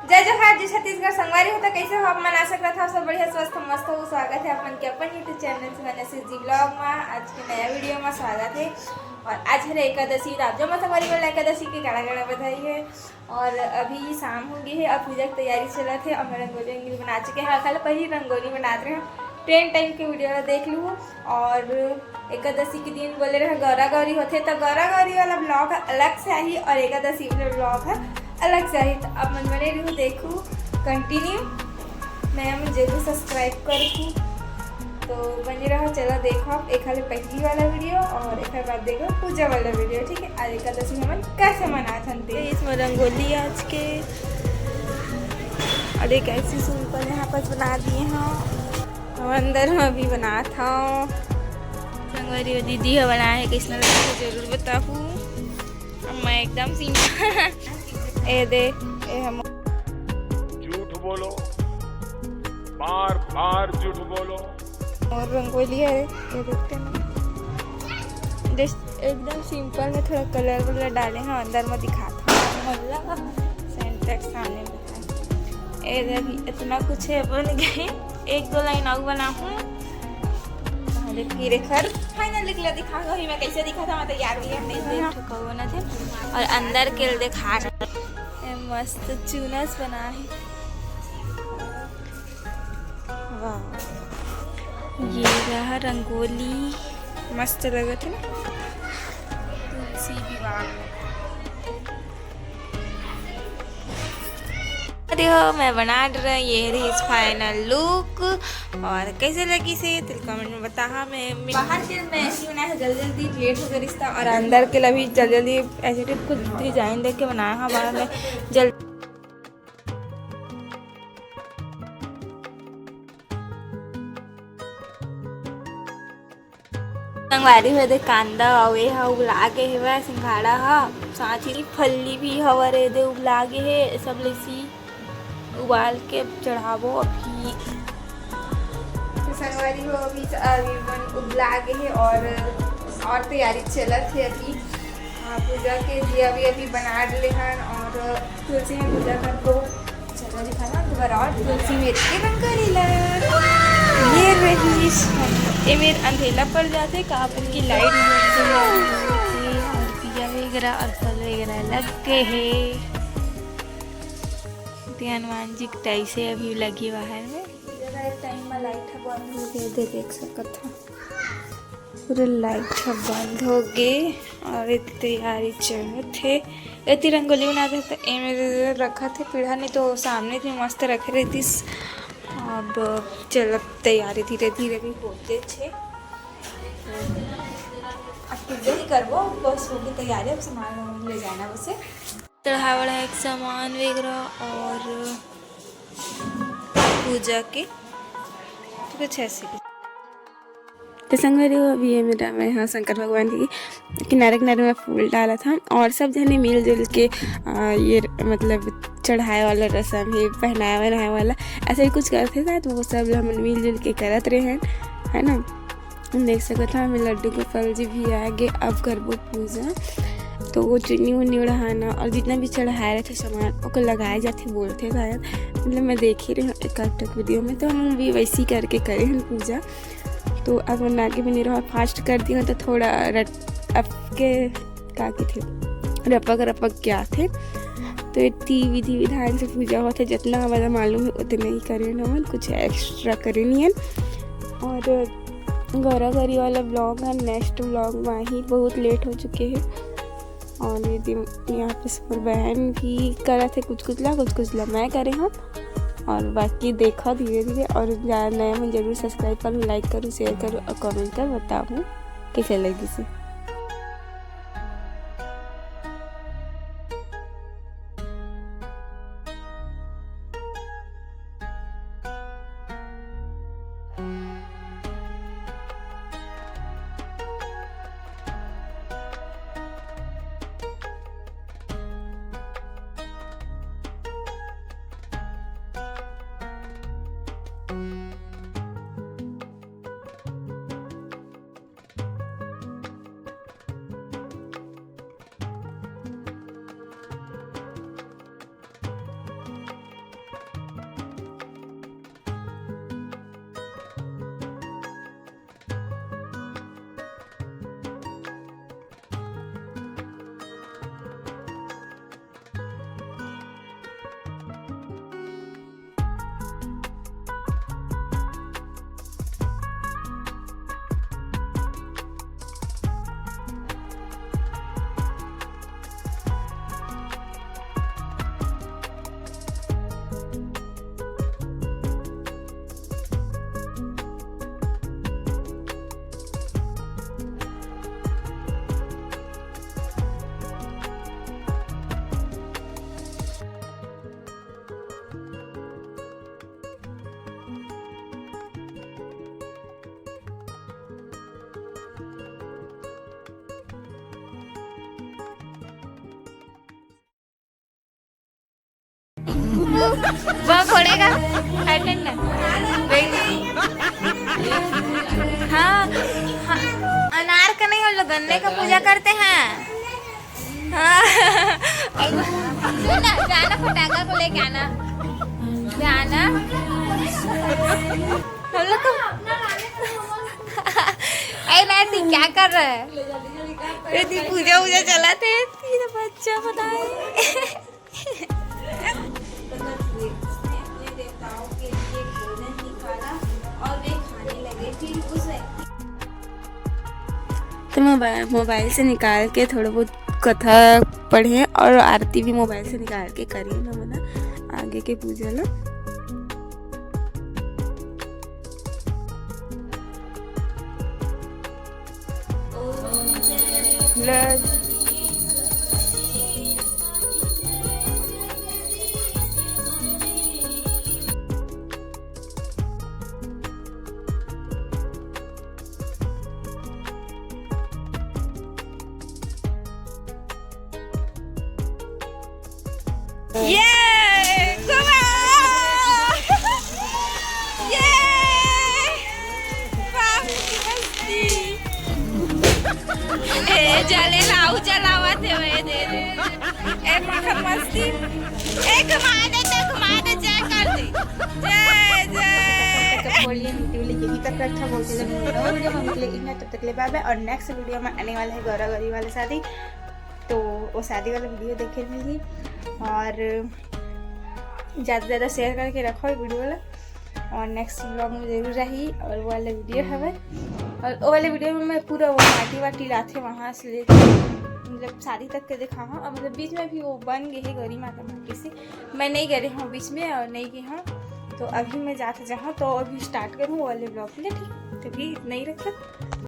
जय जोहार जी छत्तीसगढ़ संगवारी होता कैसे हो आप मन आशा करता था सब बढ़िया स्वस्थ मस्त हो। स्वागत है अपन के अपन यूट्यूब चैनल से मनसी जी ब्लॉग में। आज के नया वीडियो में स्वागत है। और आज है एकादशी रात जो मैं संगवारी वाला एकादशी के गाड़ा गाड़ा बधाई है। और अभी शाम हो गई है, अब पूजा की तैयारी चला थे और मैं रंगोली बना चुके हैं। कल पहली रंगोली बनाते हैं, ट्रेन टाइम के वीडियो देख लूँ। और एकादशी के दिन बोले रहे गौरा गौरी होते तो गौरा गौरी वाला ब्लॉग अलग से आई और एकादशी वाला ब्लॉग है अलग से आई। तो अब मन बने रहूँ देखूँ कंटिन्यू नया में जरूर सब्सक्राइब करूँ। तो बने रहो, चलो देखो आप एक पहली वाला वीडियो और एक बाद देखो पूजा वाला वीडियो। ठीक है, आज एकादशी हम कैसे मनाते हैं इसमें रंगोली आज के। और एक ऐसी सिंपल यहाँ पर बना दिए हैं और अंदर में भी बना था संगवारी दीदी है बनाया है। किसने जरूर बताऊँ, मैं एकदम सिंपल ए दे ए हम झूठ बोलो, बार बार झूठ बोलो। और रंगोली है ये देखते हैं, एकदम सिंपल में थोड़ा कलर वगैरह डाले हैं। अंदर में दिखाता हूँ सेंटेक्स सामने में ए देखिए इतना कुछ है बन गए। एक दो लाइन और बना हूँ फिर खर फाइनल निकला दिखा ही मैं कैसे दिखा था। मैं तो यार नहीं थे और अंदर के दिखा मस्त चूनस बना है। वाह ये रहा रंगोली, मस्त लगा था ना। तुलसी विवाह देखो मैं बना रहा, ये रही फाइनल लुक। और कैसे लगी से तो कमेंट में बता। मैं बाहर के मैं ऐसे बनाया है, जल्दी जल्दी लेट हो गया रिश्ता। और अंदर के लिए भी जल्दी जल्दी ऐसे टाइप कुछ डिजाइन देख के बनाया है। बाहर में जल्दी संगवारी हुए दे कांदा अवे हा उबला के है सिंघाड़ा हा, साथ ही फल्ली भी हवरे दे उबला के है। सब लेसी उबाल के चढ़ावो अभी संगवारी हो अभी उबला के है। और तैयारी चलत है अभी पूजा के दिया भी अभी बना ले हैं। और तुलसी में पूजा कर दो चलो दिखाना दोबारा। और तुलसी में के रंग करेला ये रही ये मेरे अंधेला पड़ जाते कापर की लाइट और दिया वगैरह और फल वगैरह लग गए है। हनुमान जी टाइम से अभी लगी बाहर में टाइम में लाइट बंद हो गए देख सकत था पूरा लाइट बंद हो गए। और इतनी तैयारी चल थे इतनी रंगोली बनाते तो ए रखा थे पीढ़ा नहीं तो सामने थी मस्त रखे रहती। अब चल तैयारी धीरे धीरे भी होते थे। अब पूजा ही करवो बस होगी तैयारी। अब सामान ले जाना उसे चढ़ा बड़ा एक सामान वगैरह और पूजा के तो कुछ ऐसे तो संगवारी हो। अभी ये मेरा मैं यहाँ शंकर भगवान की किनारे किनारे में फूल डाला था और सब जने मिलजुल के ये मतलब चढ़ाए वाला रस्म है, पहनाया वहनाया वाला ऐसा ही कुछ करते थे। तो वो सब हम मिलजुल के करत रहे हैं है ना। देख सकते था हमें लड्डू गोपाल जी भी आ गए। अब करबो पूजा तो वो चुन्नी उन्नी उड़ाना और जितना भी चढ़ाए रहे थे सामान वो लगाए जाते बोलते शायद, मतलब मैं देख ही रही हूँ एक वीडियो में। तो हम भी वैसे ही करके करे हैं पूजा। तो अब बना के बनी रहा फास्ट कर दी हूँ तो थोड़ा आपके का थे रपक क्या थे। तो इतनी विधि विधान से पूजा हुआ था जितना हमारा मालूम है उतना ही करे न, कुछ एक्स्ट्रा करे नहीं है। और गौरा गौरी वाला ब्लॉग है नेक्स्ट ब्लॉग में ही बहुत लेट हो चुके हैं। और ये यहाँ पे सब बहन भी करा थे कुछ ला मैं करे हम। और बाकी देखा धीरे धीरे। और ज़्यादा नया मैं जरूर सब्सक्राइब करूँ, लाइक करूँ, शेयर करूँ और कमेंट कर बताऊँ कैसे लगी से। वो फोड़ेगा अटेंडर। हाँ, हाँ अनार का नहीं, हम लोग गन्ने का पूजा करते हैं। हाँ सुना, जाना फटाका को लेके आना, जाना हम लोग को। अरे नैती क्या कर रहा है? यदि पूजा वूजा चलाते हैं तेरा बच्चा बताए। देवताओं के लिए भोजन निकाला और वे खाने लगे। फिर उस तो मोबाइल से निकाल के थोड़ा बहुत कथा पढ़े और आरती भी मोबाइल से निकाल के करी ना मना आगे के पूजा ला। जले लाऊ जलावा थे वे दे ए मखन मस्ती ए घुमा दे जय कर दे जय जय। बोलिए यही तक अच्छा बोलते जब वीडियो में निकले इन तब तक ले बाय बाय। और नेक्स्ट वीडियो में आने वाला है गौरा गौरी वाले शादी, तो वो शादी वाला वीडियो देखे मिली और ज़्यादा से ज़्यादा शेयर करके रखो वीडियो वाला। और नेक्स्ट व्लॉग में जरूर रही और वो वाला वीडियो है। और वो वाले वीडियो में मैं पूरा वो माटी वाटी लाते वहाँ से ले मतलब शादी तक के दिखा हूँ। और मतलब बीच में भी वो बन गई है गौरी माता माटी से, मैं नहीं गई हूँ बीच में और नहीं गई हूँ। तो अभी मैं जाते जाऊँ तो अभी स्टार्ट करूँ वो वाले ब्लॉग में, ठीक तभी नहीं रखा।